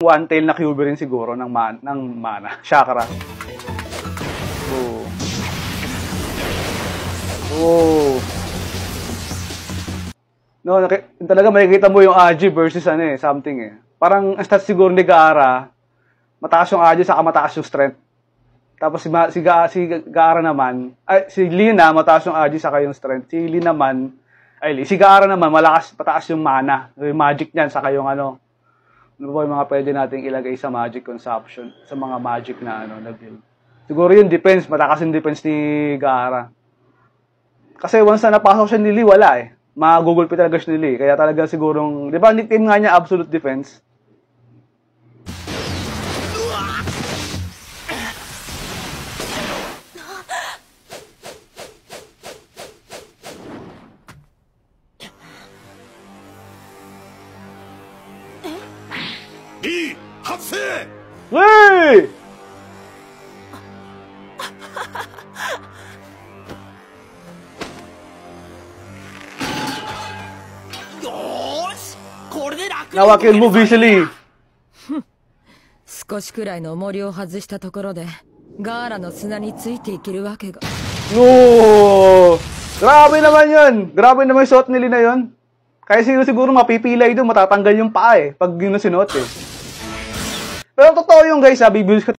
One tail na QB rin siguro ng mana. Chakra. Oh. No, talaga makikita mo yung Agi versus something eh. Parang ang stats siguro ni Gaara, mataas yung Agi saka mataas yung strength. Tapos si Gaara naman, si Lina mataas yung Agi saka yung strength. Si Gaara naman mataas yung mana, yung magic niyan saka yung ano ba yung mga pwede nating ilagay sa magic consumption, sa mga magic na na build. Siguro yung defense, mataas yung defense ni Gaara. Kasi once na napasok siya ni Lee, wala eh. Magugulpi talaga siya ni Lee. Kaya talaga sigurong, di ba nickname nga niya absolute defense? Lee, 합세! Hey! Now I can move easily. 少しくらいの重りを外したところでガーラの砂についていけるわけが。No! Grabe naman yun! Grabe naman yung suot ni Lee na yun. Kaya siguro mapipilay doon, matatanggal yung paa eh. Pag yun na sinuot eh. Pero totoo yung guys, bibuild ko